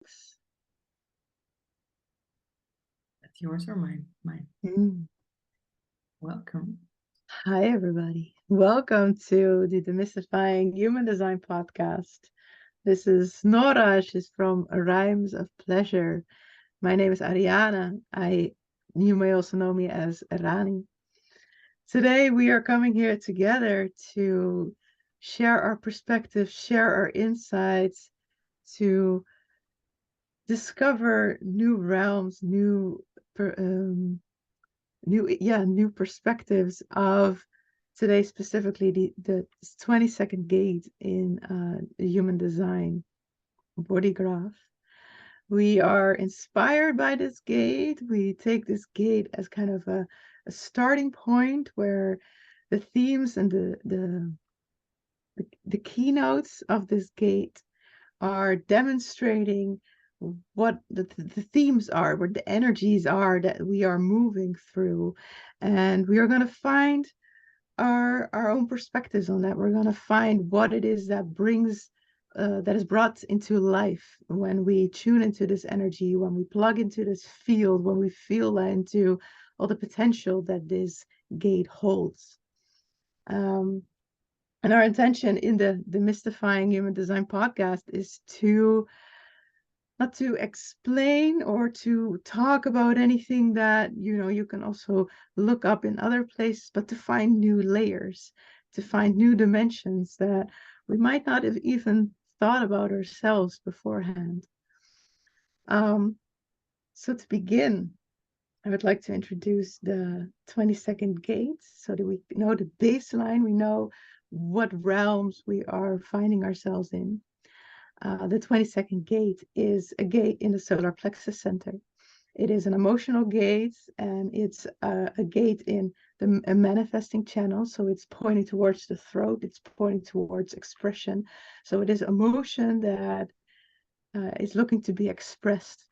That's yours or mine? Mine. Mm. Welcome. Hi, everybody. Welcome to the Demystifying Human Design podcast. This is NoRa. She's from Rhymes of Pleasure. My name is Ariane. You may also know me as Rani. Today, we are coming here together to share our perspectives, share our insights, to discover new realms, new perspectives of today, specifically the 22nd gate in human design body graph. We are inspired by this gate. We take this gate as kind of a starting point where the themes and the keynotes of this gate are demonstrating what the themes are, what the energies are that we are moving through. And we are going to find our own perspectives on that. We're going to find what it is that brings, that is brought into life when we tune into this energy, when we plug into this field, when we feel into all the potential that this gate holds. And our intention in the Demystifying Human Design podcast is to not to explain or to talk about anything that you can also look up in other places, but to find new layers, to find new dimensions that we might not have even thought about ourselves beforehand. So to begin, I would like to introduce the 22nd gate so that we know the baseline, we know what realms we are finding ourselves in. The 22nd gate is a gate in the solar plexus center. It is an emotional gate, and it's a gate in a manifesting channel. So it's pointing towards the throat, it's pointing towards expression. So it is emotion that is looking to be expressed.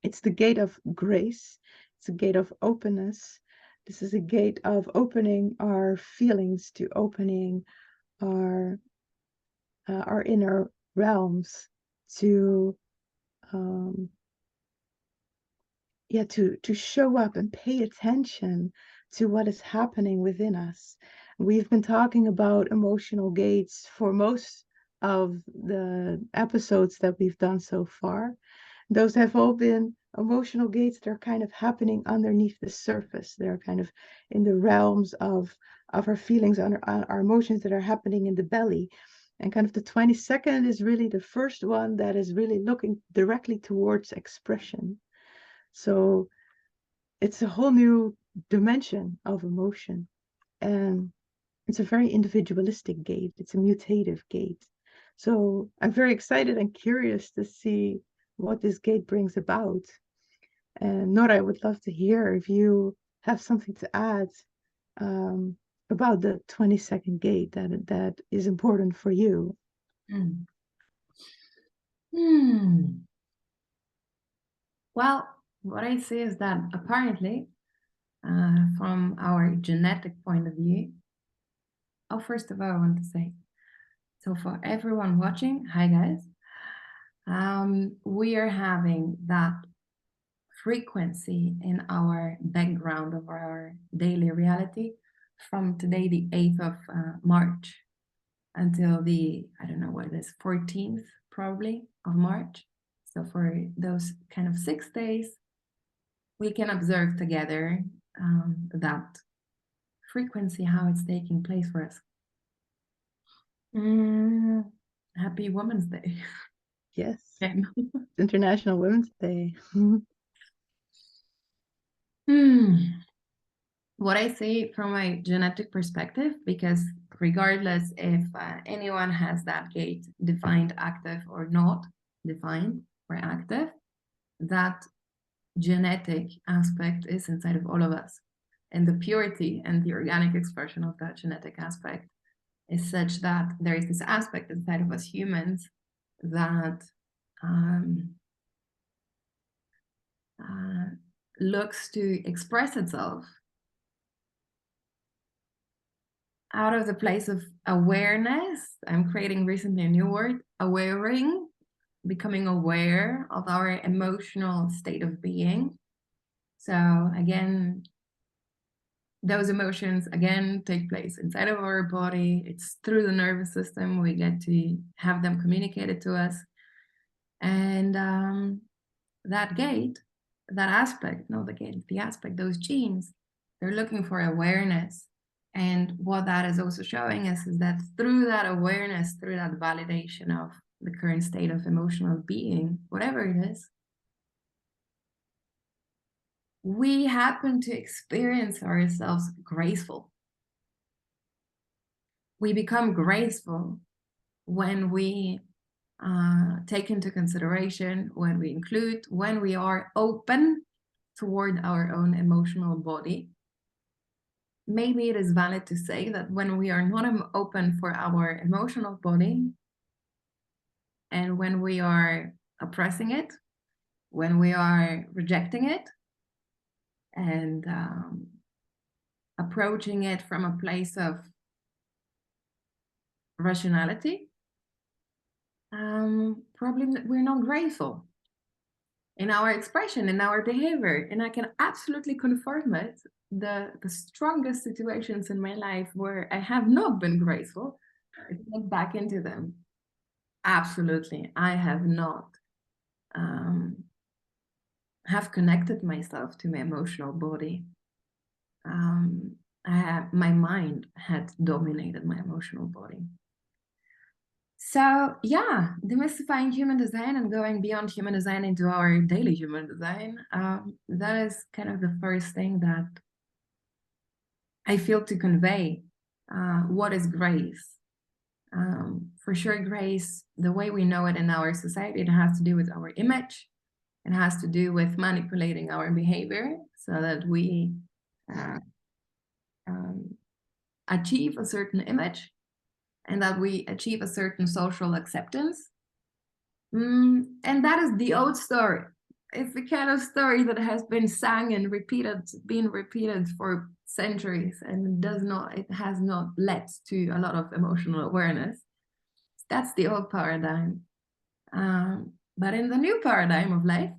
It's the gate of grace, it's a gate of openness. This is a gate of opening our feelings, to opening our inner realms, to to show up and pay attention to what is happening within us. We've been talking about emotional gates for most of the episodes that we've done so far. Those have all been emotional gates that are kind of happening underneath the surface. They're kind of in the realms of our feelings, our emotions that are happening in the belly. And kind of the 22nd is really the first one that is really looking directly towards expression. So it's a whole new dimension of emotion. And it's a very individualistic gate. It's a mutative gate. So I'm very excited and curious to see what this gate brings about. And NoRa, I would love to hear if you have something to add about the 22nd gate that is important for you. Well, what I see is that apparently, from our genetic point of view, first of all, I want to say, so for everyone watching, hi guys, we are having that frequency in our background of our daily reality from today, the 8th of March, until the, I don't know what it is, 14th probably of March. So for those kind of 6 days, we can observe together that frequency, how it's taking place for us. Happy Women's Day. Yes. International Women's Day. What I see from my genetic perspective, because regardless if anyone has that gate defined active or not defined or active, that genetic aspect is inside of all of us. And the purity and the organic expression of that genetic aspect is such that there is this aspect inside of us humans that looks to express itself out of the place of awareness. I'm creating recently a new word, awareing, becoming aware of our emotional state of being. So again, those emotions again take place inside of our body. It's through the nervous system we get to have them communicated to us. And that gate, that aspect, not the gate, the aspect, those genes, they're looking for awareness. And what that is also showing us is that through that awareness, through that validation of the current state of emotional being, whatever it is, we happen to experience ourselves graceful. We become graceful when we take into consideration, when we include, when we are open toward our own emotional body. Maybe it is valid to say that when we are not open for our emotional body, and when we are oppressing it, when we are rejecting it, and approaching it from a place of rationality, probably we're not grateful in our expression, in our behavior. And I can absolutely confirm it. The strongest situations in my life where I have not been grateful, I look back into them. Absolutely, I have not have connected myself to my emotional body. My mind had dominated my emotional body. So yeah, demystifying human design and going beyond human design into our daily human design, that is kind of the first thing that I feel to convey. What is grace? For sure, grace, the way we know it in our society, it has to do with our image. It has to do with manipulating our behavior so that we achieve a certain image and that we achieve a certain social acceptance. And that is the old story. It's the kind of story that has been sung and been repeated for centuries, and it has not led to a lot of emotional awareness. That's the old paradigm. But in the new paradigm of life,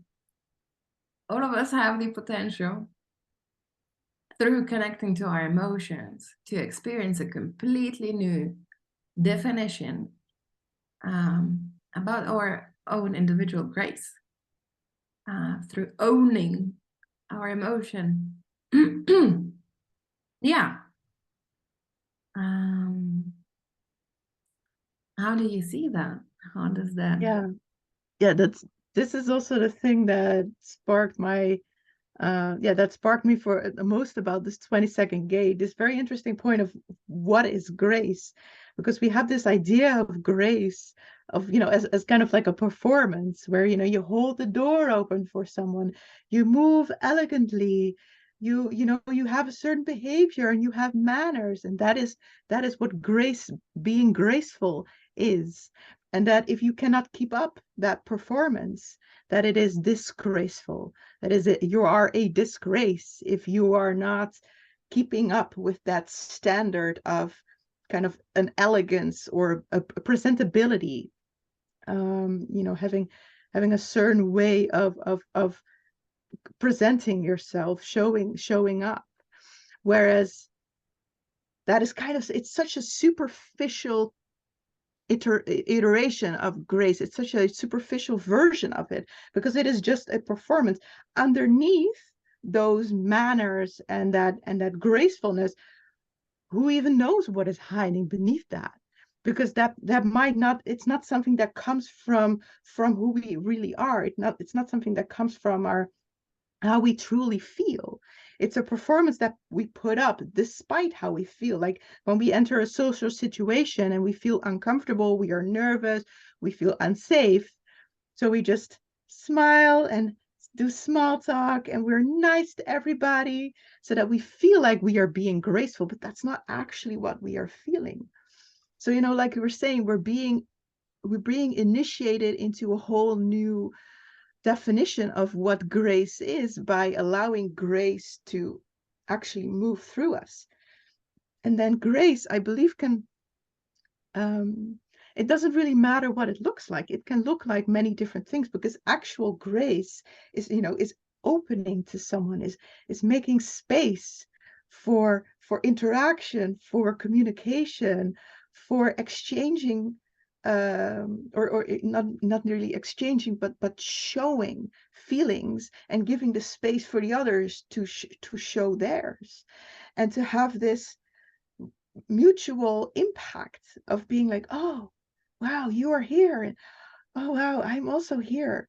all of us have the potential, through connecting to our emotions, to experience a completely new definition about our own individual grace, through owning our emotion. Yeah. How do you see that? How does that? Yeah, this is also the thing that sparked my that sparked me for the most about this 20-second gate, this very interesting point of what is grace, because we have this idea of grace of, as kind of like a performance where, you hold the door open for someone, you move elegantly, you have a certain behavior and you have manners, and that is what grace, being graceful, is. And that if you cannot keep up that performance, that it is disgraceful. That is, you are a disgrace if you are not keeping up with that standard of kind of an elegance or a presentability. Having a certain way of presenting yourself, showing up. Whereas that is it's such a superficial iteration of grace. It's such a superficial version of it because it is just a performance. Underneath those manners and that gracefulness, who even knows what is hiding beneath that? Because that might not, it's not something that comes from who we really are. It's not something that comes from how we truly feel. It's a performance that we put up despite how we feel. Like when we enter a social situation and we feel uncomfortable, we are nervous, we feel unsafe. So we just smile and do small talk and we're nice to everybody so that we feel like we are being graceful, but that's not actually what we are feeling. So, like we were saying, we're being initiated into a whole new definition of what grace is by allowing grace to actually move through us. And then grace, I believe, can it doesn't really matter what it looks like. It can look like many different things, because actual grace is, is opening to someone, is making space for interaction, for communication, for exchanging, or not really exchanging, but showing feelings and giving the space for the others to show theirs, and to have this mutual impact of being like, oh wow, you are here, and oh wow, I'm also here.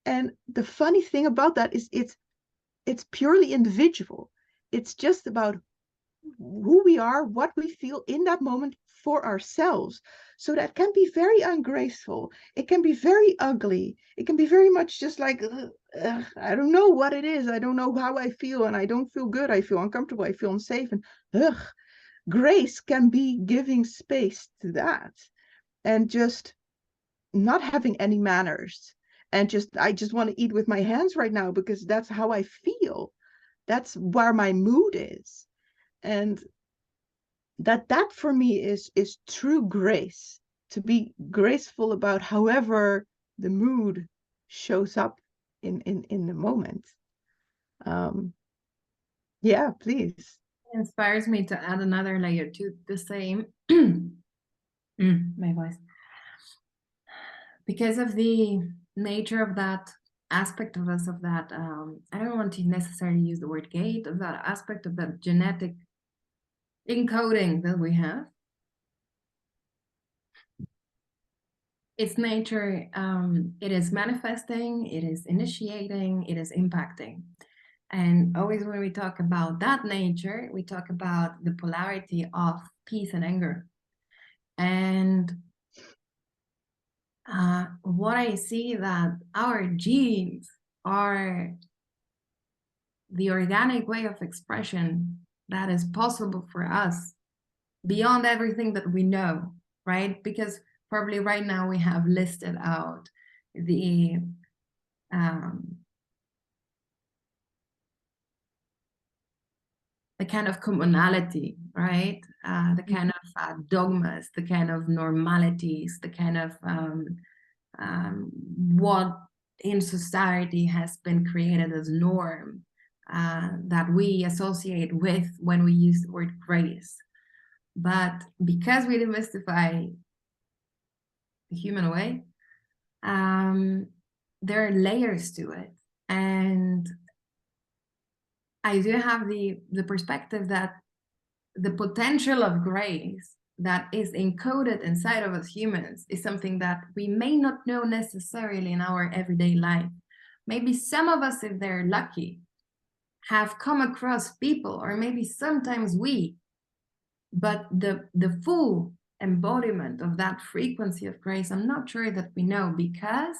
And the funny thing about that is it's purely individual. It's just about who we are, what we feel in that moment for ourselves. So that can be very ungraceful. It can be very ugly. It can be very much just like, I don't know what it is. I don't know how I feel, and I don't feel good. I feel uncomfortable. I feel unsafe. And grace can be giving space to that, and just not having any manners, and I just want to eat with my hands right now because that's how I feel. That's where my mood is. And that for me is true grace, to be graceful about however the mood shows up in the moment. Yeah, please. It inspires me to add another layer to the same. My voice. Because of the nature of that aspect of us, of that, I don't want to necessarily use the word gate, of that aspect of that genetic encoding that we have. Its nature, it is manifesting, it is initiating, it is impacting. And always when we talk about that nature, we talk about the polarity of peace and anger. And what I see that our genes are the organic way of expression that is possible for us beyond everything that we know, right? Because probably right now we have listed out the kind of commonality, right? The kind of dogmas, the kind of normalities, the kind of what in society has been created as norm that we associate with when we use the word grace. But because we demystify the human way, there are layers to it. And I do have the perspective that the potential of grace that is encoded inside of us humans is something that we may not know necessarily in our everyday life. Maybe some of us, if they're lucky, have come across people, or maybe sometimes we, but the full embodiment of that frequency of grace, I'm not sure that we know, because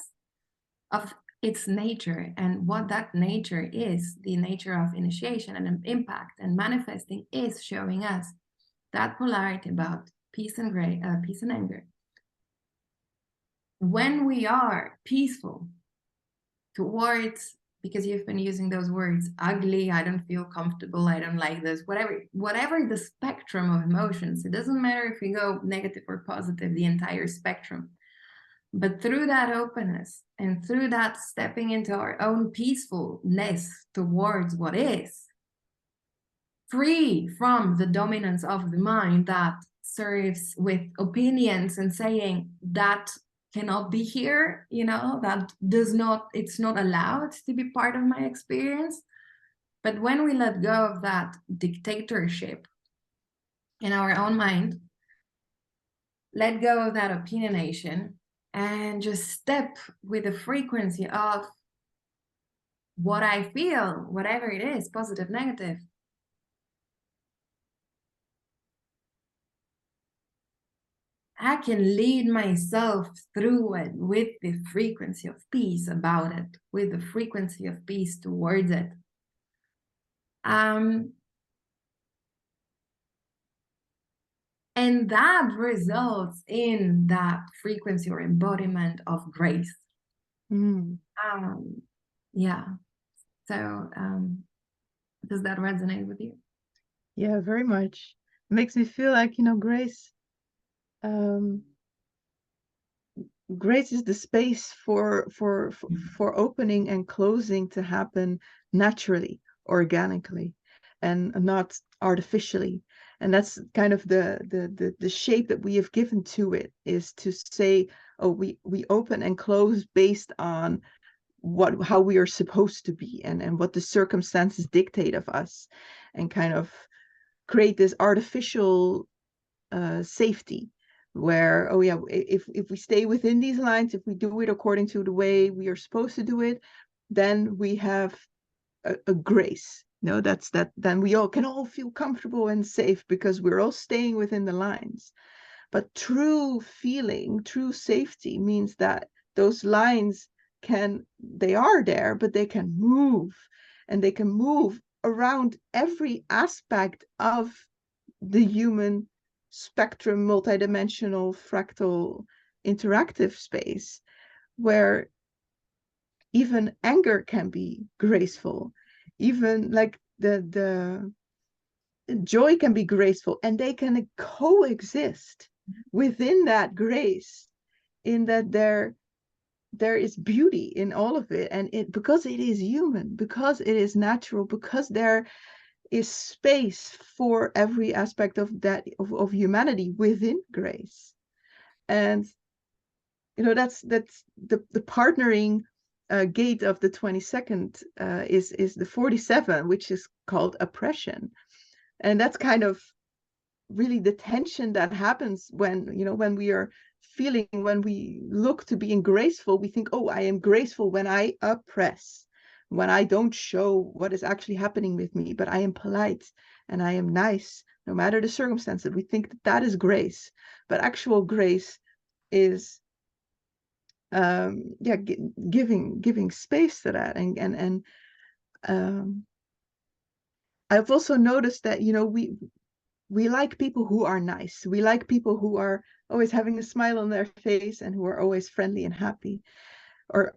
of its nature. And what that nature is, the nature of initiation and impact and manifesting, is showing us that polarity about peace and peace and anger. When we are peaceful towards, because you've been using those words, ugly, I don't feel comfortable, I don't like this, whatever the spectrum of emotions, it doesn't matter if we go negative or positive, the entire spectrum. But through that openness and through that stepping into our own peacefulness towards what is, free from the dominance of the mind that serves with opinions and saying that cannot be here, that does not, it's not allowed to be part of my experience. But when we let go of that dictatorship in our own mind, let go of that opinionation, and just step with the frequency of what I feel, whatever it is, positive, negative, I can lead myself through it with the frequency of peace about it, with the frequency of peace towards it. And that results in that frequency or embodiment of grace. Yeah. So does that resonate with you? Yeah, very much. It makes me feel like, grace, grace is the space for opening and closing to happen naturally, organically, and not artificially. And that's kind of the shape that we have given to it, is to say, oh, we open and close based on how we are supposed to be, and what the circumstances dictate of us, and kind of create this artificial safety, where, oh yeah, if we stay within these lines, if we do it according to the way we are supposed to do it, then we have a grace. Then we all can all feel comfortable and safe because we're all staying within the lines. But true feeling, true safety means that those lines they are there, but they can move, and they can move around every aspect of the human spectrum, multidimensional, fractal, interactive space, where even anger can be graceful, even like the joy can be graceful, and they can coexist within that grace, in that there is beauty in all of it, and because it is human, because it is natural, because there is space for every aspect of that of humanity within grace. And that's the partnering gate of the 22nd is the 47, which is called oppression. And that's kind of really the tension that happens when we are feeling, when we look to being graceful, we think, oh, I am graceful when I oppress, when I don't show what is actually happening with me, but I am polite and I am nice no matter the circumstances. We think that is grace, but actual grace is giving space to that. And I've also noticed that we like people who are nice. We like people who are always having a smile on their face and who are always friendly and happy. By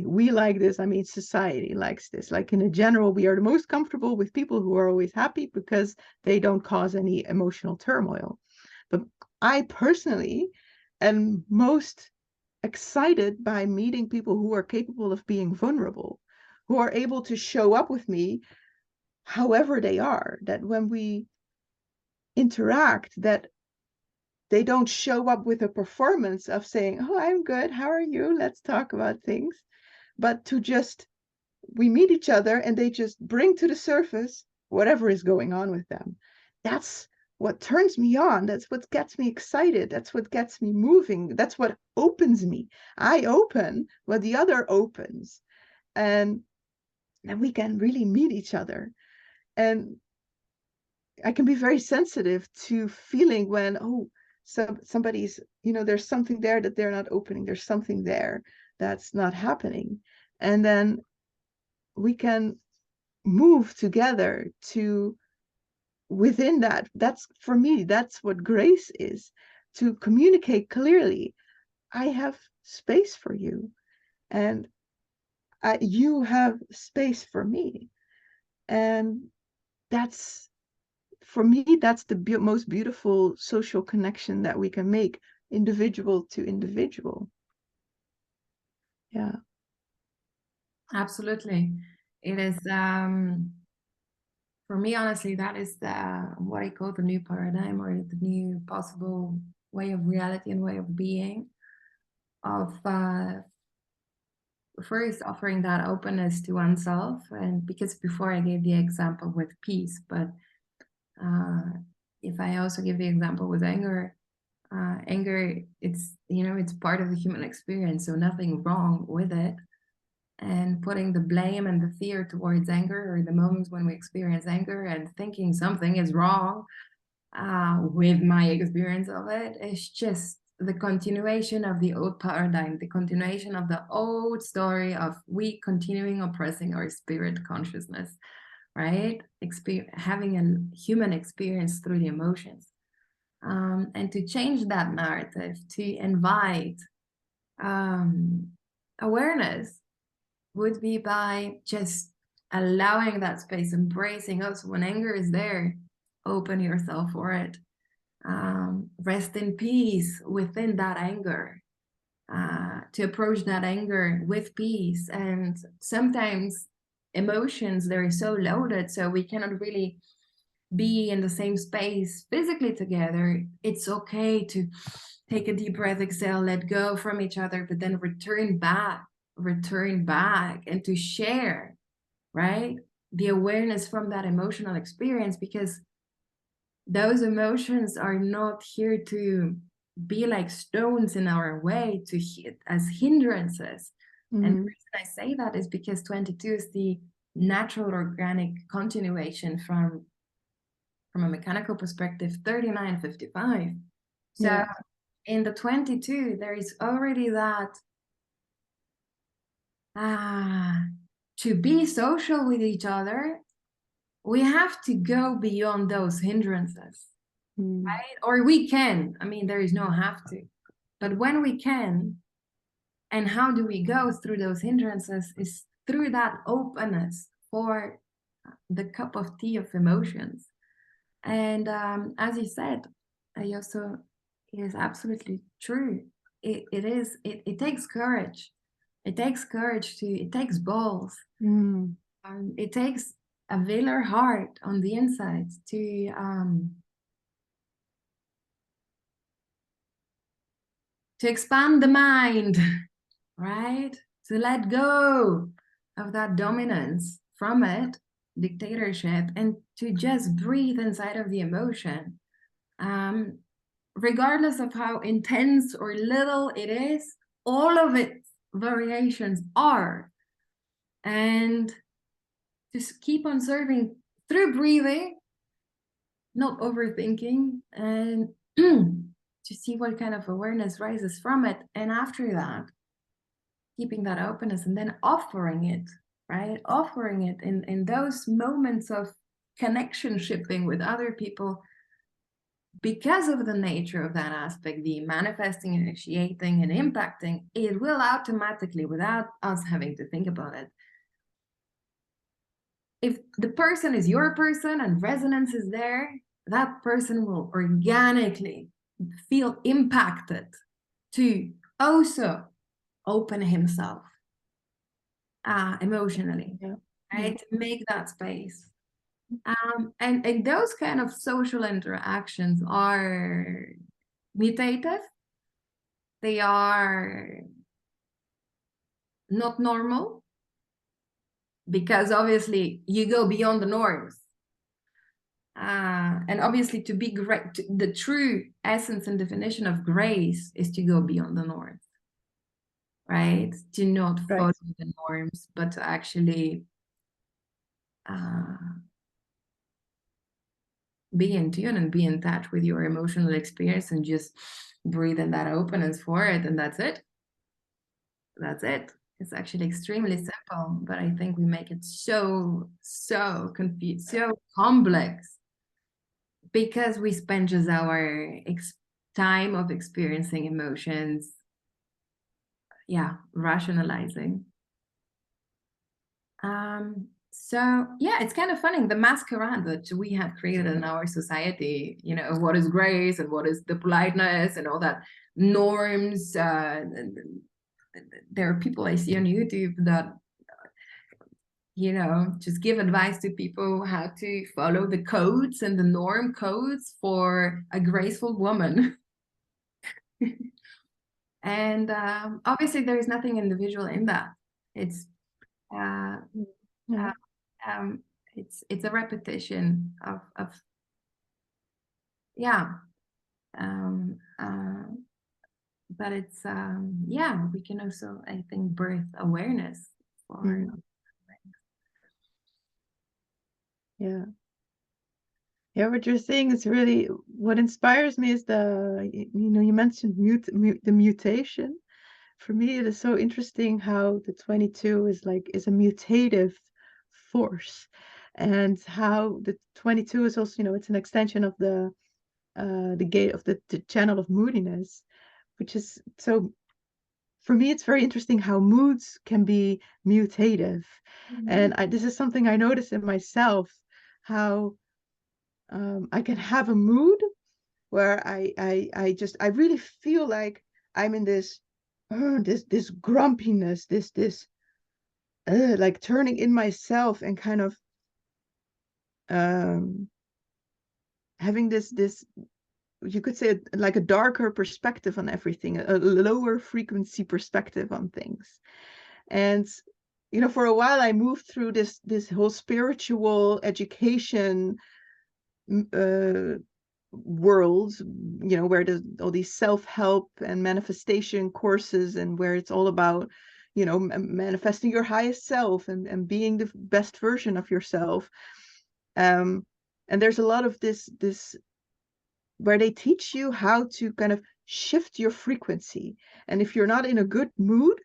we like this, I mean society likes this. Like in general, we are the most comfortable with people who are always happy because they don't cause any emotional turmoil. But I personally am most excited by meeting people who are capable of being vulnerable, who are able to show up with me however they are, that when we interact, that they don't show up with a performance of saying, oh, I'm good, how are you, let's talk about things, but to just, we meet each other and they just bring to the surface whatever is going on with them. That's what turns me on. That's what gets me excited. That's what gets me moving. That's what opens me. I open what the other opens, and we can really meet each other. And I can be very sensitive to feeling when, oh, somebody's, there's something there that they're not opening. There's something there that's not happening. And then we can move together to within that. That's, for me, that's what grace is, to communicate clearly. I have space for you, and you have space for me. And that's, for me, that's the most beautiful social connection that we can make, individual to individual. Yeah. Absolutely. It is, for me, honestly, that is what I call the new paradigm, or the new possible way of reality and way of being, of first offering that openness to oneself. And because before I gave the example with peace, but if I also give the example with anger, anger, it's part of the human experience, so nothing wrong with it. And putting the blame and the fear towards anger, or the moments when we experience anger and thinking something is wrong with my experience of it, is just the continuation of the old paradigm, the continuation of the old story of we continuing oppressing our spirit consciousness, right? Having a human experience through the emotions. And to change that narrative, to invite awareness, would be by just allowing that space, embracing. Also, when anger is there, open yourself for it. rest in peace within that anger, to approach that anger with peace. And sometimes emotions, they're so loaded, so we cannot really be in the same space physically together. It's okay to take a deep breath, exhale, let go from each other, but then return back, and to share, right? The awareness from that emotional experience, because those emotions are not here to be like stones in our way, to as hindrances. And the reason I say that is because 22 is the natural organic continuation from a mechanical perspective, 39, 55. So Yeah. in the 22, there is already that to be social with each other, we have to go beyond those hindrances, right? Or we can. I mean, there is no have to. But when we can, and how do we go through those hindrances is through that openness for the cup of tea of emotions. And as you said, I also, it is absolutely true. It takes courage. It takes courage it takes balls. It takes a velar heart on the inside to expand the mind, right? To let go of that dominance from it, dictatorship, and to just breathe inside of the emotion. Regardless of how intense or little it is, all of its variations are. And just keep on serving through breathing, not overthinking, and to see what kind of awareness rises from it. And after that, keeping that openness and then offering it, right? Offering it in those moments of connection shipping with other people, because of the nature of that aspect, the manifesting, initiating, and impacting, it will automatically, without us having to think about it, if the person is your person and resonance is there, that person will organically feel impacted to also open himself emotionally, right? To make that space. And those kind of social interactions are mutative. They are not normal, because obviously you go beyond the norms. And obviously to be great, the true essence and definition of grace is to go beyond the norms, right? To not follow the norms, but to actually be in tune and be in touch with your emotional experience and just breathe in that openness for it. And that's it. That's it. It's actually extremely simple, but I think we make it so confused, so complex, because we spend just our time of experiencing emotions, rationalizing. So yeah, it's kind of funny, the masquerade that we have created in our society, you know, what is grace and what is the politeness and all that norms. There are people I see on YouTube that, you know, just give advice to people how to follow the codes and the norm codes for a graceful woman. And obviously there is nothing individual in that. It's it's a repetition of but it's we can also, I think, birth awareness for what you're saying is really what inspires me is you mentioned the mutation. For me, it is so interesting how the 22 is a mutative force, and how the 22 is also, it's an extension of the gate of the channel of moodiness, which is so. For me, it's very interesting how moods can be mutative, and this is something I notice in myself, how I can have a mood, where I really feel like I'm in this this grumpiness, this like turning in myself and kind of having this you could say like a darker perspective on everything, a lower frequency perspective on things. And for a while I moved through this whole spiritual education world, where there's all these self-help and manifestation courses, and where it's all about manifesting your highest self and being the best version of yourself. And there's a lot of this where they teach you how to kind of shift your frequency. And if you're not in a good mood,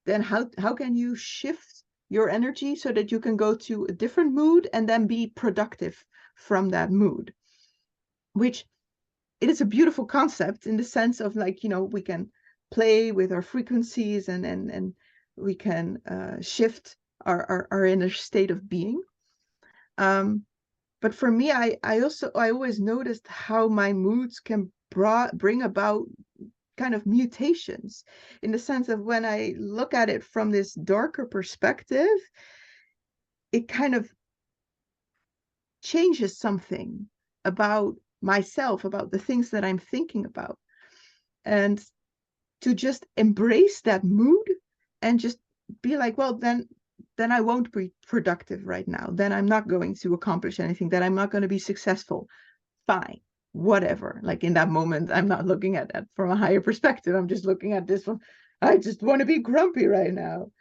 then how can you shift your energy so that you can go to a different mood and then be productive from that mood? Which it is a beautiful concept in the sense of, like, we can play with our frequencies and we can shift our inner state of being. But for me, I always noticed how my moods can bring about kind of mutations, in the sense of, when I look at it from this darker perspective, it kind of changes something about myself, about the things that I'm thinking about. And to just embrace that mood and just be like, well, then I won't be productive right now. Then I'm not going to accomplish anything. Then I'm not going to be successful. Fine, whatever. Like, in that moment, I'm not looking at that from a higher perspective. I'm just looking at this from, I just want to be grumpy right now.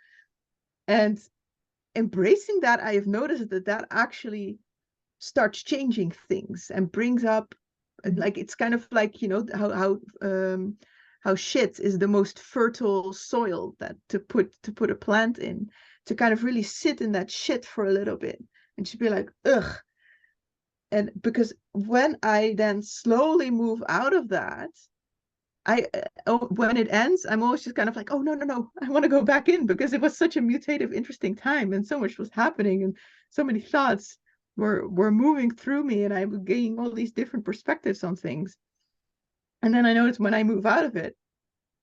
And embracing that, I have noticed that actually starts changing things and brings up, like, it's kind of like, how shit is the most fertile soil that to put a plant in, to kind of really sit in that shit for a little bit and just be like, ugh. And because when I then slowly move out of that, when it ends, I'm always just kind of like, oh, no, I want to go back in, because it was such a mutative, interesting time, and so much was happening, and so many thoughts were moving through me, and I was gaining all these different perspectives on things. And then I noticed, when I move out of it,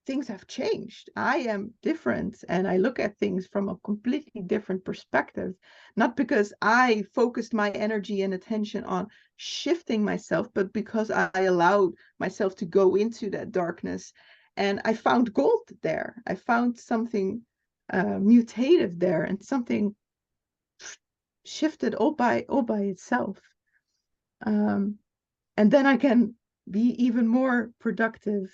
things have changed. I am different, and I look at things from a completely different perspective, not because I focused my energy and attention on shifting myself, but because I allowed myself to go into that darkness, and I found gold there. I found something mutative there, and something shifted all by itself. And then I can be even more productive.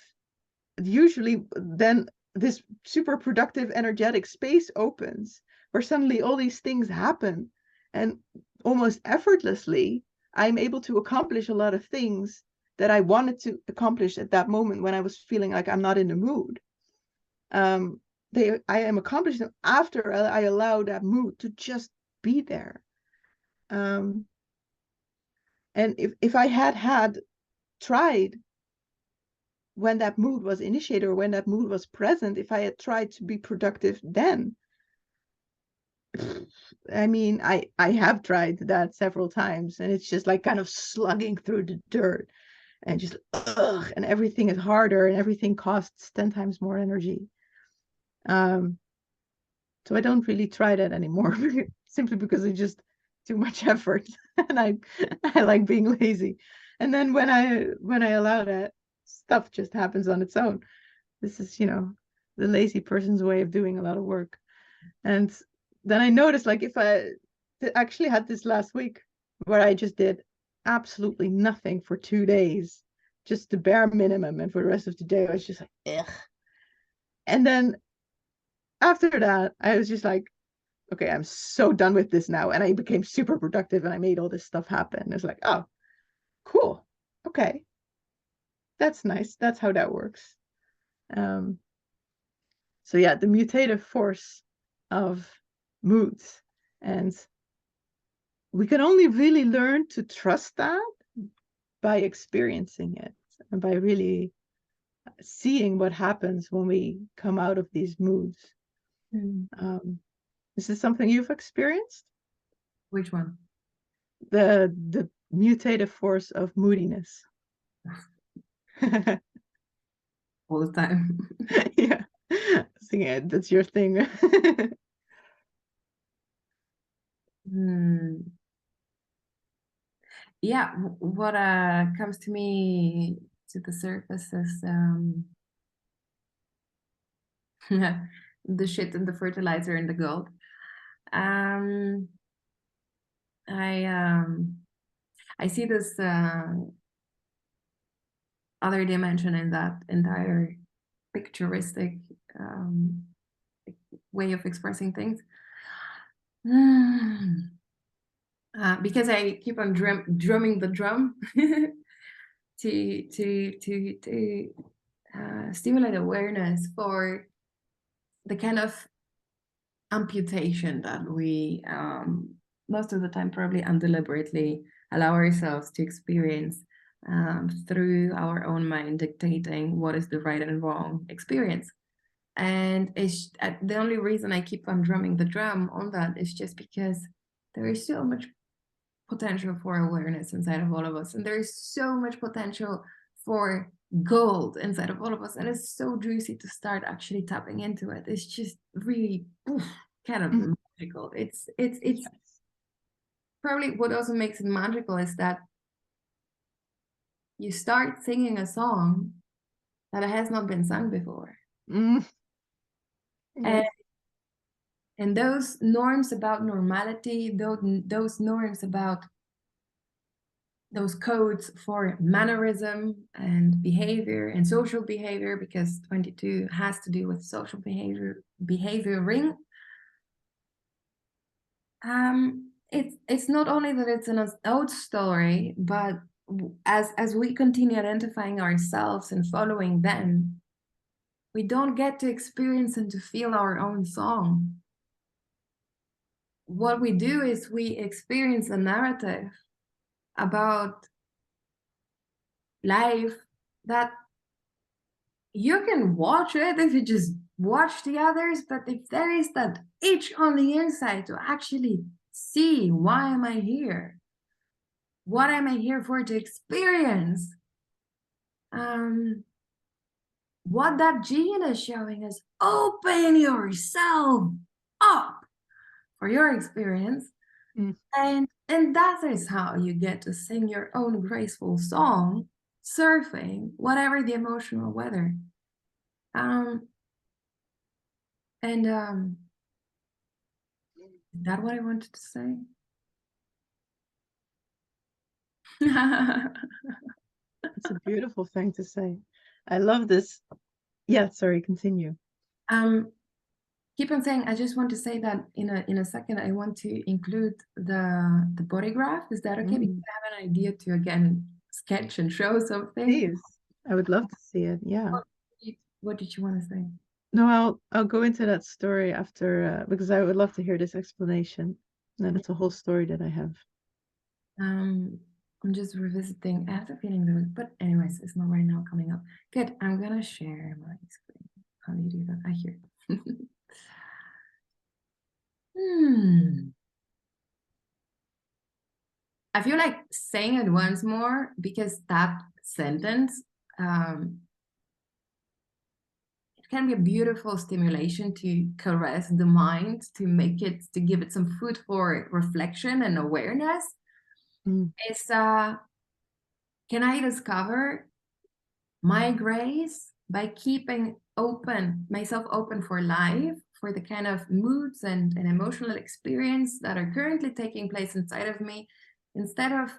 Usually then this super productive, energetic space opens, where suddenly all these things happen, and almost effortlessly I'm able to accomplish a lot of things that I wanted to accomplish at that moment, when I was feeling like I'm not in the mood. I am accomplishing them after I allow that mood to just be there. And if I had tried, when that mood was initiated, or when that mood was present, if I had tried to be productive then, I mean, I have tried that several times, and it's just like kind of slugging through the dirt, and just ugh, and everything is harder, and everything costs 10 times more energy. So I don't really try that anymore, simply because it's just too much effort, and I like being lazy. And then when I allow that, stuff just happens on its own. This is, the lazy person's way of doing a lot of work. And then I noticed, like, if I actually had this last week, where I just did absolutely nothing for 2 days, just the bare minimum, and for the rest of the day I was just like, ugh. And then after that, I was just like, okay, I'm so done with this now. And I became super productive, and I made all this stuff happen. It's like, oh, cool. Okay. That's nice. That's how that works. So yeah, the mutative force of moods. And we can only really learn to trust that by experiencing it, and by really seeing what happens when we come out of these moods. Is this something you've experienced? Which one? The mutative force of moodiness. all the time. Yeah. Sing it. That's your thing. Yeah, what comes to me to the surface is the shit and the fertilizer and the gold. Um, I see this other dimension in that entire picturistic way of expressing things. Because I keep on drumming the drum to stimulate awareness for the kind of amputation that we most of the time probably undeliberately allow ourselves to experience through our own mind dictating what is the right and wrong experience. And it's the only reason I keep on drumming the drum on that is just because there is so much potential for awareness inside of all of us, and there is so much potential for gold inside of all of us, and it's so juicy to start actually tapping into it. It's just really kind of magical. It's Yes. probably what also makes it magical is that you start singing a song that has not been sung before. Mm. Yes. And those norms about normality, those norms about those codes for mannerism and behavior and social behavior, because 22 has to do with social behavioring. It's not only that it's an old story, but as we continue identifying ourselves and following them, we don't get to experience and to feel our own song. What we do is we experience a narrative about life that you can watch it if you just watch the others, but if there is that itch on the inside to actually see, why am I here? What am I here for to experience? What that gene is showing is open yourself up for your experience. Mm. And that is how you get to sing your own graceful song, surfing whatever the emotional weather. Is that what I wanted to say? It's a beautiful thing to say. I love this. Yeah, sorry, continue. Keep on saying. I just want to say that in a second I want to include the body graph. Is that okay? Because I have an idea to again sketch and show something. Please. I would love to see it. Yeah. What did you want to say? No, I'll go into that story after because I would love to hear this explanation. And it's a whole story that I have. I'm just revisiting. I have the feeling there, but anyways, it's not right now coming up. Good. I'm gonna share my screen. How do you do that? I hear. I feel like saying it once more because that sentence it can be a beautiful stimulation to caress the mind, to make it, to give it some food for reflection and awareness. Is can I discover my grace by keeping myself open for life, for the kind of moods and emotional experience that are currently taking place inside of me, instead of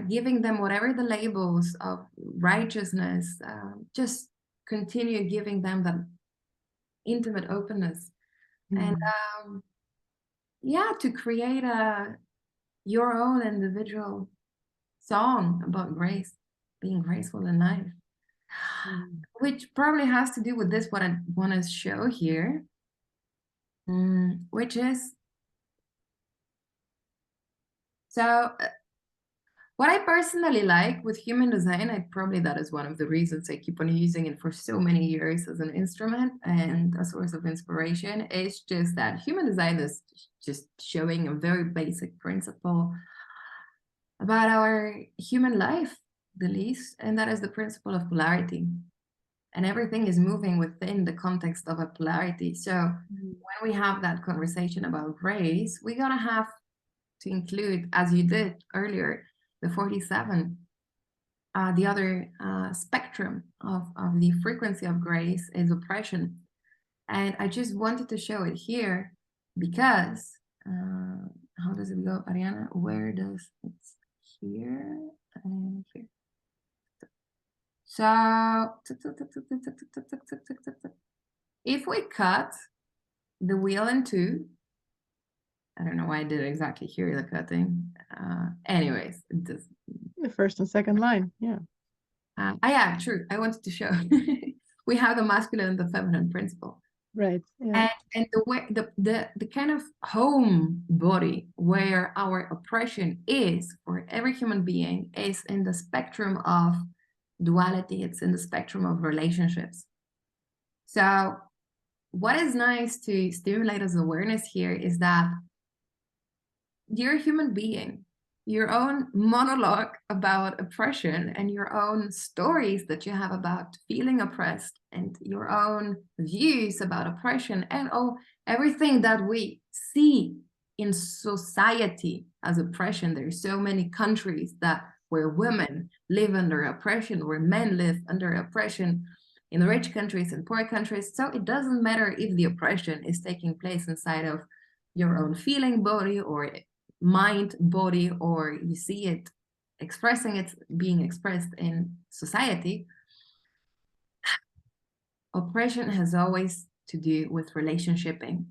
giving them whatever the labels of righteousness, just continue giving them that intimate openness. And yeah, to create your own individual song about grace, being graceful in life. Which probably has to do with this, what I want to show here, which is, so what I personally like with human design, that is one of the reasons I keep on using it for so many years as an instrument and a source of inspiration, is just that human design is just showing a very basic principle about our human life, the least, and that is the principle of polarity. And everything is moving within the context of a polarity. So when we have that conversation about grace, we're gonna have to include, as you did earlier, the 47, the other spectrum of the frequency of grace is oppression. And I just wanted to show it here because, how does it go, Ariana? Where does it's here and here? So if we cut the wheel in two, I don't know why I did exactly here, the cutting. Anyways, this. The first and second line, yeah. Yeah, true. I wanted to show. We have the masculine and the feminine principle. Right. Yeah. And the way the kind of home body where our oppression is for every human being is in the spectrum of duality. It's in the spectrum of relationships. So what is nice to stimulate as awareness here is that you're a human being. Your own monologue about oppression and your own stories that you have about feeling oppressed and your own views about oppression and everything that we see in society as oppression. There's so many countries where women live under oppression, where men live under oppression, in rich countries and poor countries. So it doesn't matter if the oppression is taking place inside of your own feeling body or mind body, or you see it being expressed in society. Oppression has always to do with relationshiping,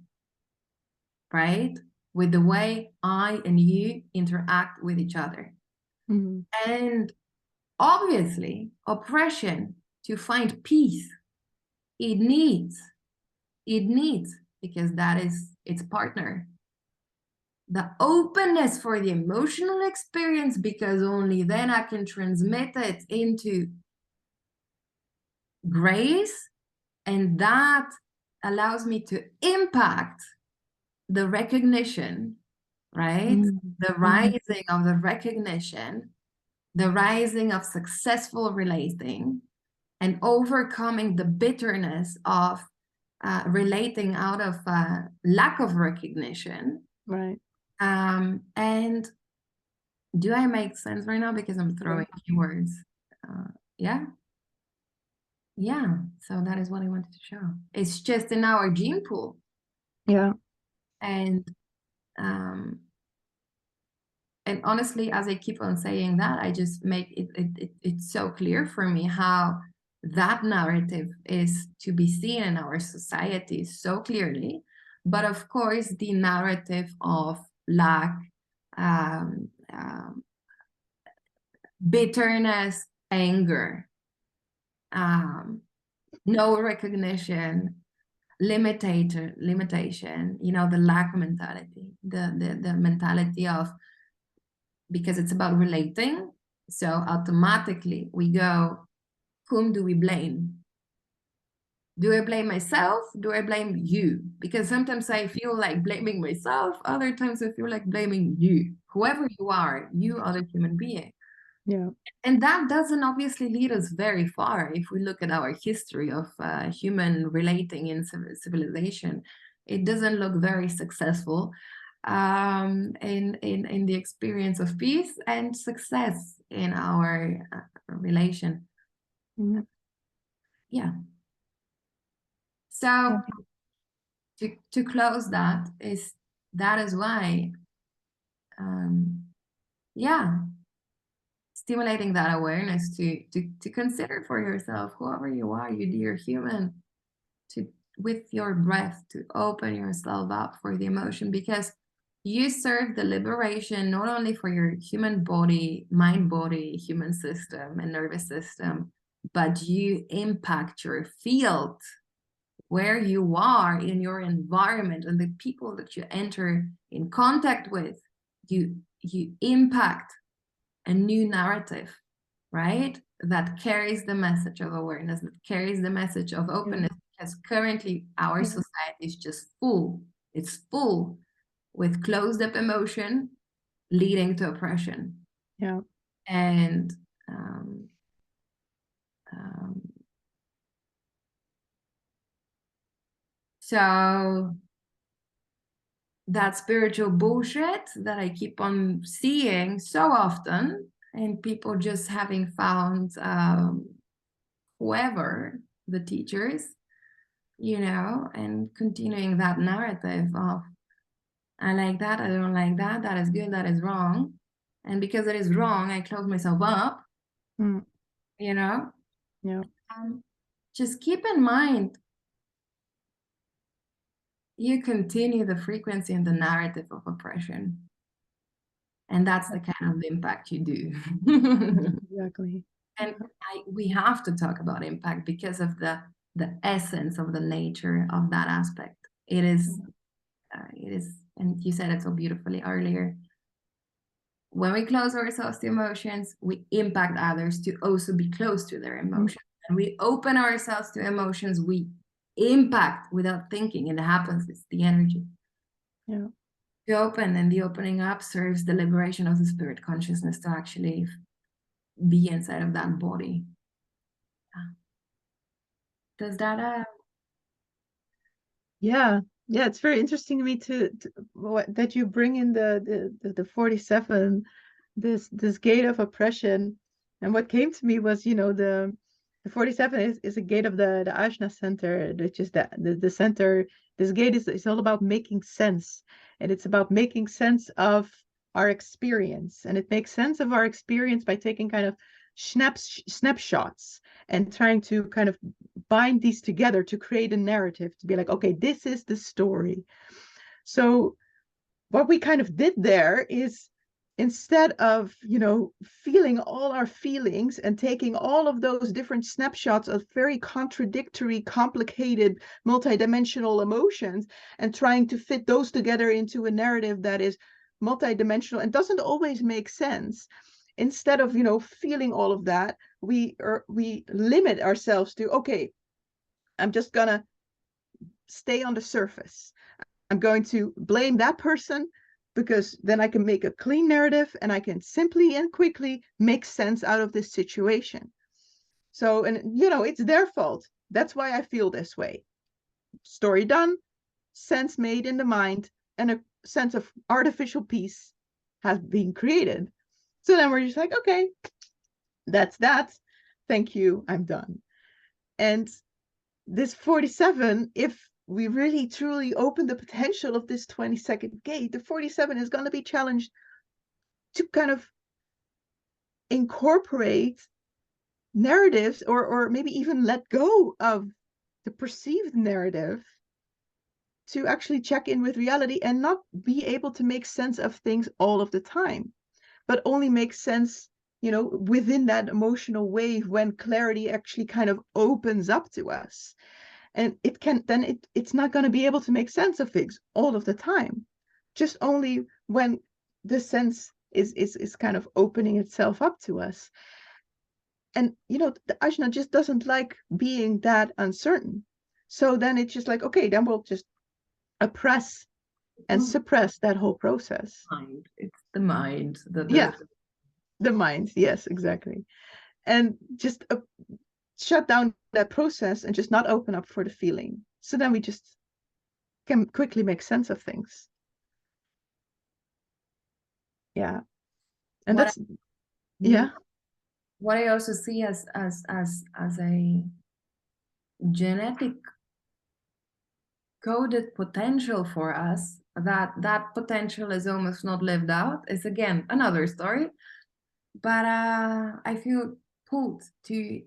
right? With the way I and you interact with each other. And obviously, oppression, to find peace, it needs, because that is its partner, the openness for the emotional experience, because only then I can transmit it into grace, and that allows me to impact the recognition, right? The rising of the recognition, the rising of successful relating, and overcoming the bitterness of relating out of lack of recognition. Right. And do I make sense right now? Because I'm throwing keywords. Yeah. So that is what I wanted to show. It's just in our gene pool. Yeah. And honestly, as I keep on saying that, I just make it's so clear for me how that narrative is to be seen in our society so clearly. But of course, the narrative of lack, bitterness, anger, no recognition, limitation, the lack mentality, the mentality of, because it's about relating, so automatically we go, whom do we blame? Do I blame myself? Do I blame you? Because sometimes I feel like blaming myself, other times I feel like blaming you, whoever you are the human being. Yeah. And that doesn't obviously lead us very far. If we look at our history of human relating in civilization, it doesn't look very successful in the experience of peace and success in our relation. Yeah. So to close that is why, stimulating that awareness to consider for yourself, whoever you are, you dear human, with your breath, to open yourself up for the emotion, because you serve the liberation not only for your human body, mind body, human system and nervous system, but you impact your field where you are in your environment and the people that you enter in contact with. You impact a new narrative, right? That carries the message of awareness, that carries the message of openness, because currently our society is just full. It's full with closed up emotion leading to oppression. Yeah. And So that spiritual bullshit that I keep on seeing so often, and people just having found whoever the teachers, you know, and continuing that narrative of I like that, I don't like that, that is good, that is wrong. And because it is wrong, I close myself up, you know? Yeah. Just keep in mind, you continue the frequency and the narrative of oppression. And that's the kind of impact you do. Exactly. And we have to talk about impact because of the essence of the nature of that aspect. It is, and you said it so beautifully earlier, when we close ourselves to emotions, we impact others to also be close to their emotions. And we open ourselves to emotions, we impact without thinking, and it happens, it's the energy. Yeah. To open, and the opening up serves the liberation of the spirit consciousness to actually be inside of that body. Does that Yeah, it's very interesting to me that you bring in the 47, this gate of oppression. And what came to me was, the 47 is a gate of the Ajna center, which is the center. This gate is all about making sense, and it's about making sense of our experience. And it makes sense of our experience by taking kind of snapshots and trying to kind of bind these together to create a narrative, to be like, okay, this is the story. So what we kind of did there is, instead of, feeling all our feelings and taking all of those different snapshots of very contradictory, complicated, multidimensional emotions and trying to fit those together into a narrative that is multidimensional and doesn't always make sense, instead of, feeling all of that, we limit ourselves to, okay, I'm just gonna stay on the surface. I'm going to blame that person, because then I can make a clean narrative and I can simply and quickly make sense out of this situation. So, and it's their fault. That's why I feel this way. Story done, sense made in the mind, and a sense of artificial peace has been created. So then we're just like, okay, that's that. Thank you. I'm done. And this 47, if we really truly open the potential of this 22nd gate, the 47 is going to be challenged to kind of incorporate narratives, or maybe even let go of the perceived narrative, to actually check in with reality and not be able to make sense of things all of the time, but only make sense, within that emotional wave, when clarity actually kind of opens up to us. And it's not going to be able to make sense of things all of the time, just only when the sense is kind of opening itself up to us. And the Ajna just doesn't like being that uncertain. So then it's just like, okay, then we'll just oppress and suppress that whole process. mind? It's the mind. The mind. Yes, exactly. And just shut down that process and just not open up for the feeling. So then we just can quickly make sense of things. Yeah. And What yeah. What I also see as a genetic coded potential for us, that potential is almost not lived out, is again another story. But I feel pulled to,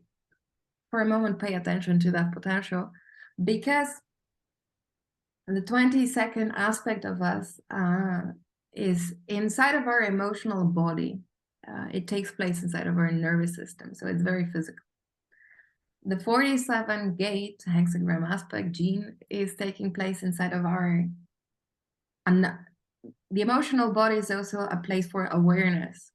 for a moment, pay attention to that potential, because the 22nd aspect of us is inside of our emotional body. It takes place inside of our nervous system, so it's very physical. The 47 gate hexagram aspect gene is taking place inside of our, and the emotional body is also a place for awareness.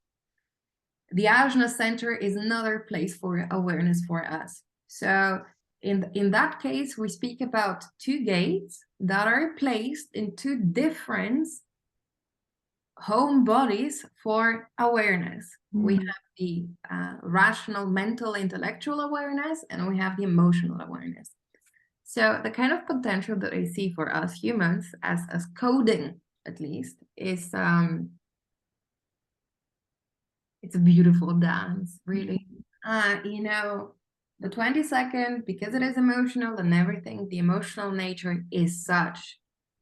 The Ajna center is another place for awareness for us. So in that case, we speak about two gates that are placed in two different home bodies for awareness. We Mm. have the rational, mental, intellectual awareness, and we have the emotional awareness. So the kind of potential that I see for us humans as coding, at least, is it's a beautiful dance, really. You know, the 20-second, because it is emotional and everything, the emotional nature is such.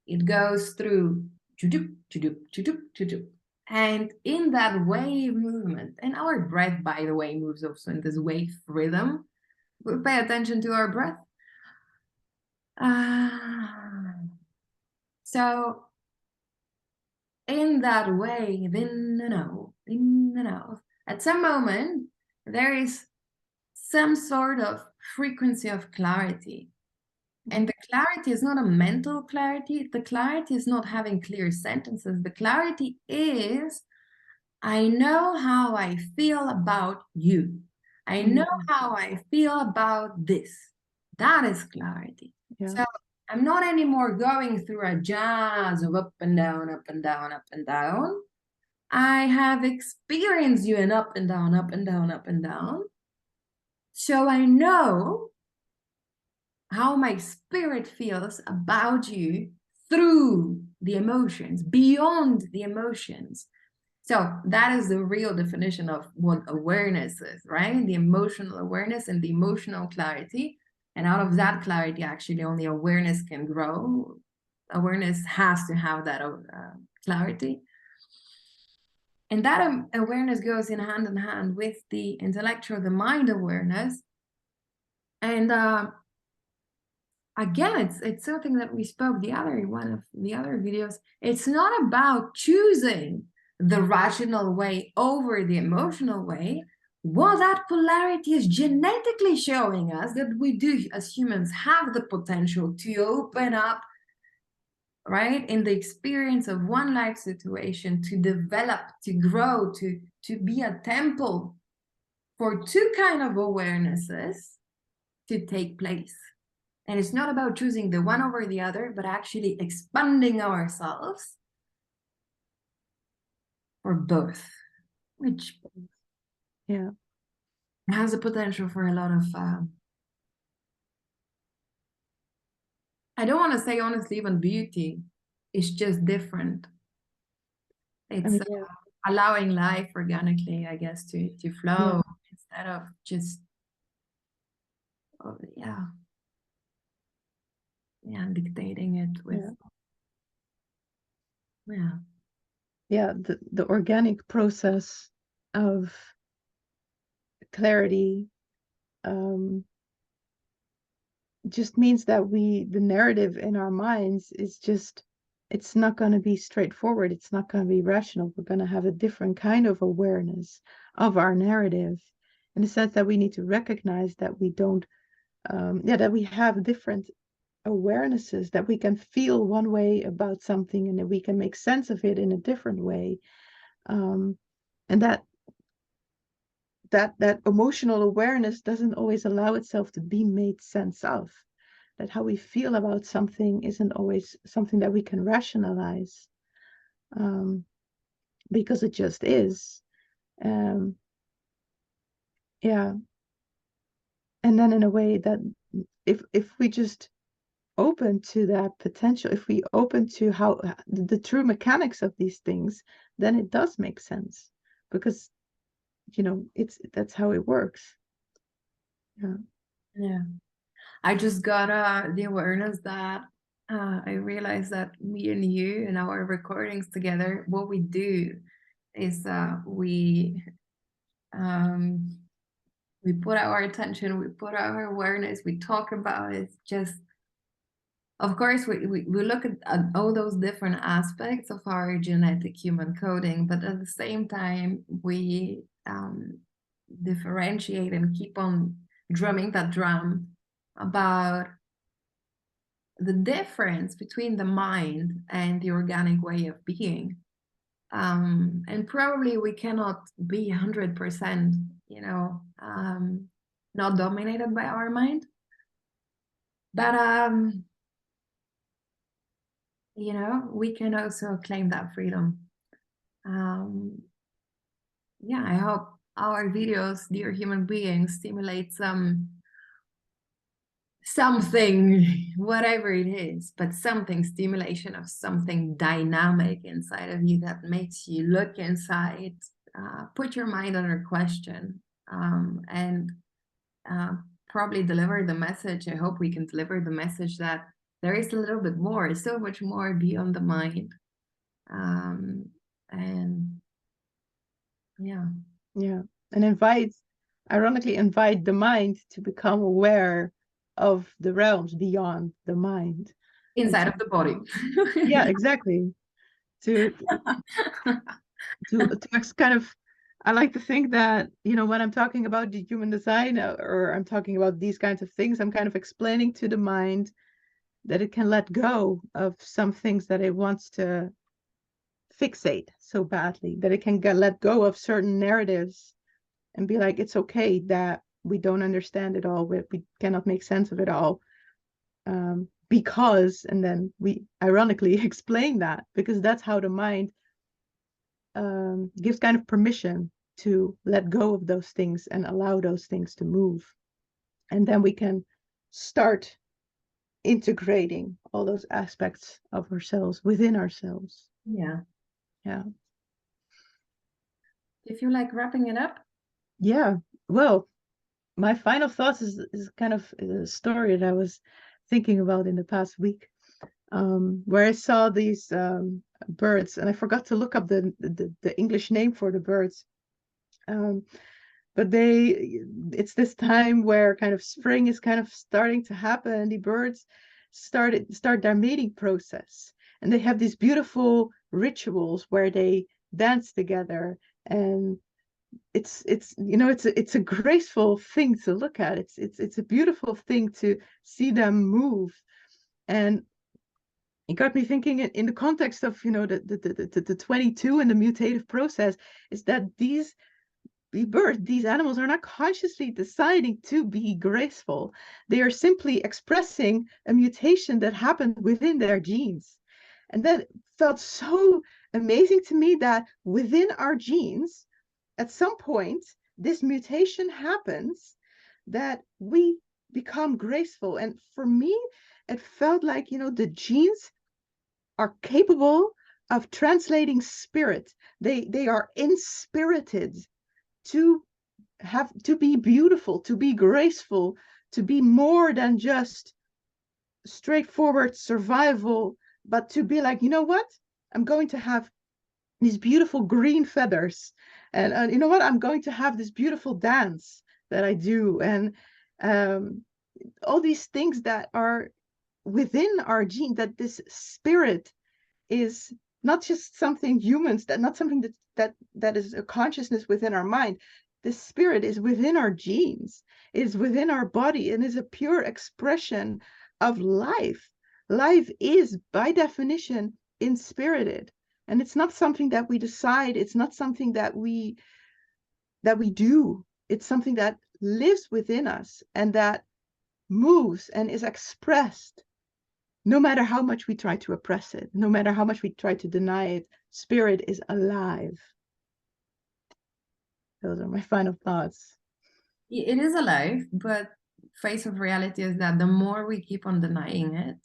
It goes through chudup, chudup, chudup, chudup. And in that wave movement, and our breath, by the way, moves also in this wave rhythm. We pay attention to our breath. So in that way, in and out, at some moment, there is some sort of frequency of clarity. And the clarity is not a mental clarity. The clarity is not having clear sentences. The clarity is, I know how I feel about you. I know how I feel about this. That is clarity. Yeah. So I'm not anymore going through a jazz of up and down, up and down, up and down. I have experienced you in up and down, up and down, up and down. So I know how my spirit feels about you through the emotions, beyond the emotions. So that is the real definition of what awareness is, right? The emotional awareness and the emotional clarity. And out of that clarity, actually, only awareness can grow. Awareness has to have that clarity. And that awareness goes in hand with the intellectual, the mind awareness. And again, it's something that we spoke one of the other videos. It's not about choosing the rational way over the emotional way. Well, that polarity is genetically showing us that we do, as humans, have the potential to open up, right, in the experience of one life situation, to develop, to grow, to be a temple for two kind of awarenesses to take place. And it's not about choosing the one over the other, but actually expanding ourselves for both, which has the potential for a lot of, I don't want to say honestly even beauty, it's just different. It's allowing life organically, I guess, to flow instead of just, dictating it with, the organic process of clarity just means that the narrative in our minds is just, it's not going to be straightforward. It's not going to be rational. We're going to have a different kind of awareness of our narrative, in the sense that we need to recognize that we don't, that we have different awarenesses, that we can feel one way about something and that we can make sense of it in a different way, and that emotional awareness doesn't always allow itself to be made sense of. That how we feel about something isn't always something that we can rationalize, because it just is. And then in a way that if we just open to that potential, if we open to how the true mechanics of these things, then it does make sense, because that's how it works. I just got the awareness that I realized that me and you and our recordings together, what we do is we put our attention, we put our awareness, we talk about it. Just, of course, we look at all those different aspects of our genetic human coding, but at the same time, we differentiate and keep on drumming that drum about the difference between the mind and the organic way of being. And probably we cannot be 100%, not dominated by our mind. But, we can also claim that freedom. Yeah, I hope our videos, dear human beings, stimulate something, whatever it is, but something, stimulation of something dynamic inside of you that makes you look inside, put your mind under question, and probably deliver the message. I hope we can deliver the message that there is a little bit more, so much more beyond the mind. And yeah. Yeah. And ironically, invite the mind to become aware of the realms beyond the mind. And Inside to, of the body. yeah, exactly. To kind of, I like to think that, when I'm talking about the human design, or I'm talking about these kinds of things, I'm kind of explaining to the mind that it can let go of some things that it wants to fixate so badly, that it can let go of certain narratives and be like, it's okay that we don't understand it all, we cannot make sense of it all, because, and then we ironically explain that, because that's how the mind gives kind of permission to let go of those things and allow those things to move. And then we can start integrating all those aspects of ourselves within ourselves. Yeah. Yeah. If you like wrapping it up. Yeah. Well, my final thoughts is kind of a story that I was thinking about in the past week, where I saw these birds, and I forgot to look up the English name for the birds. But it's this time where kind of spring is kind of starting to happen, and the birds start their mating process, and they have these beautiful rituals where they dance together, and it's a graceful thing to look at. It's a beautiful thing to see them move. And it got me thinking in the context of the 22 and the mutative process, is that these birds, these animals, are not consciously deciding to be graceful. They are simply expressing a mutation that happened within their genes. And that felt so amazing to me, that within our genes, at some point, this mutation happens that we become graceful. And for me, it felt like, the genes are capable of translating spirit. They are inspirited to be beautiful, to be graceful, to be more than just straightforward survival, but to be like, you know what? I'm going to have these beautiful green feathers, and you know what? I'm going to have this beautiful dance that I do, and all these things that are within our gene, that this spirit is not just something humans, that not something that is a consciousness within our mind. The spirit is within our genes, is within our body, and is a pure expression of life. Life is by definition inspirited, and it's not something that we decide, it's not something that we do. It's something that lives within us and that moves and is expressed. No matter how much we try to oppress it, no matter how much we try to deny it, spirit is alive. Those are my final thoughts. It is alive, but face of reality is that the more we keep on denying it,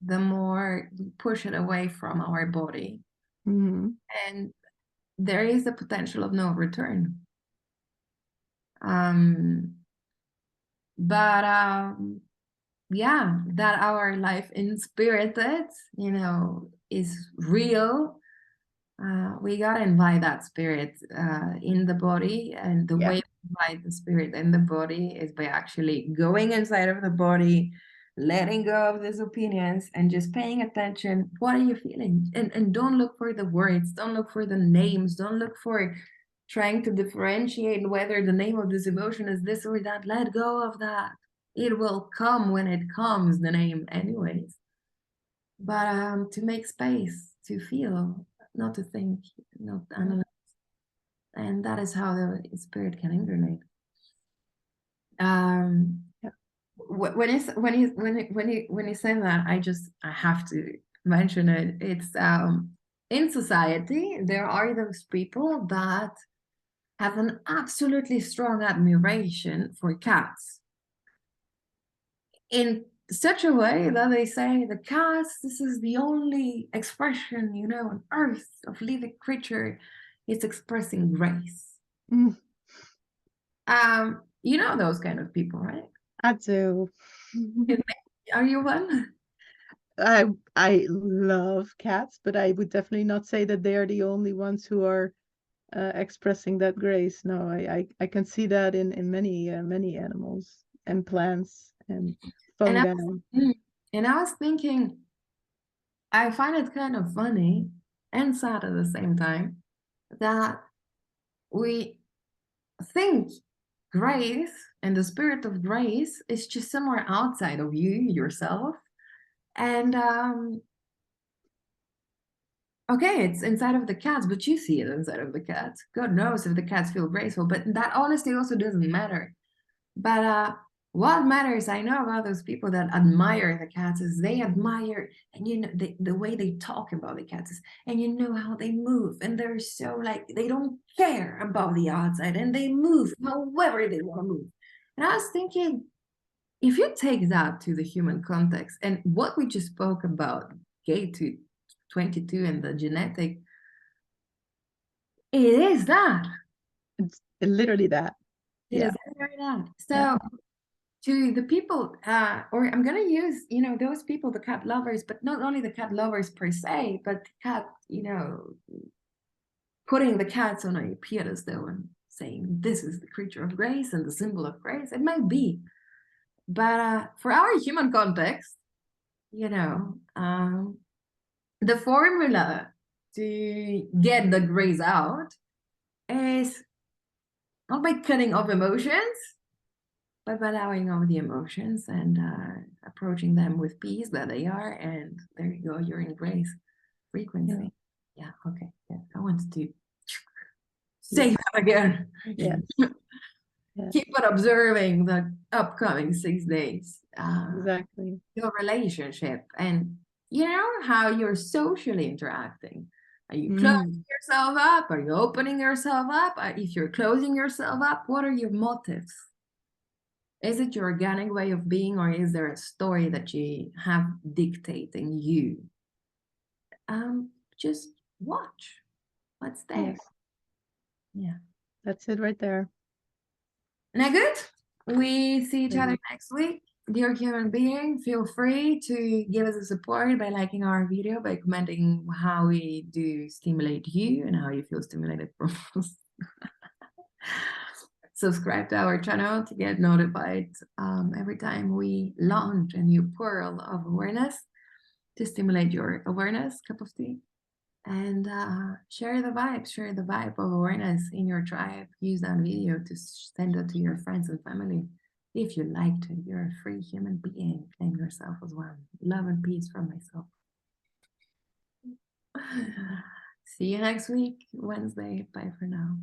the more we push it away from our body. Mm-hmm. And there is the potential of no return. But yeah, that our life inspirited, is real. We gotta invite that spirit in the body, and the Yeah. way we invite the spirit in the body is by actually going inside of the body, letting go of these opinions, and just paying attention. What are you feeling? And don't look for the words, don't look for the names, don't look for trying to differentiate whether the name of this emotion is this or that. Let go of that. It will come when it comes, the name, anyways. But to make space to feel, not to think, not to analyze, and that is how the spirit can integrate. Yeah. When you say that, I have to mention it. in society, there are those people that have an absolutely strong admiration for cats in such a way that they say the cats, this is the only expression, you know, on earth of living creature is expressing grace. Mm, You know those kind of people, right? I do. Are you one? I love cats, but I would definitely not say that they are the only ones who are expressing that grace. No, I can see that in many animals and plants and And I fungi. and I was thinking, I find it kind of funny and sad at the same time that we think grace and the spirit of grace is just somewhere outside of you yourself. And okay, it's inside of the cats, but you see it inside of the cats. God knows if the cats feel graceful, but that honestly also doesn't matter. But what matters, I know about those people that admire the cats is they admire, and you know, the way they talk about the cats is, and you know how they move, and they're so like, they don't care about the outside, and they move however they want to move. And I was thinking, if you take that to the human context and what we just spoke about, gate to 22 and the genetic, it is that. It's literally that. It Yeah. is very that. Yeah. So to the people, or I'm gonna use, you know, those people, the cat lovers, but not only the cat lovers per se, but cat, you know, putting the cats on a pedestal and saying this is the creature of grace and the symbol of grace. It might be, but for our human context, you know, the formula to get the grace out is not by cutting off emotions, but by allowing all the emotions and approaching them with peace that they are. And there you go, you're in grace frequency. Yeah, okay. Yeah, I wanted to say that again. Yes. Yes. Keep on observing the upcoming 6 days. Exactly. Your relationship and you know how you're socially interacting. Are you closing yourself up? Are you opening yourself up? If you're closing yourself up, what are your motives? Is it your organic way of being, or is there a story that you have dictating you? Just watch what's there. Yes. Yeah. That's it right there. Now, good. We see each other Mhm. next week. Dear human being, feel free to give us a support by liking our video, by commenting how we do stimulate you and how you feel stimulated from us. Subscribe to our channel to get notified every time we launch a new pearl of awareness to stimulate your awareness, cup of tea. And share the vibe of awareness in your tribe. Use that video to send it to your friends and family. If you liked it, you're a free human being. Claim yourself as one. Love and peace from myself. See you next week, Wednesday. Bye for now.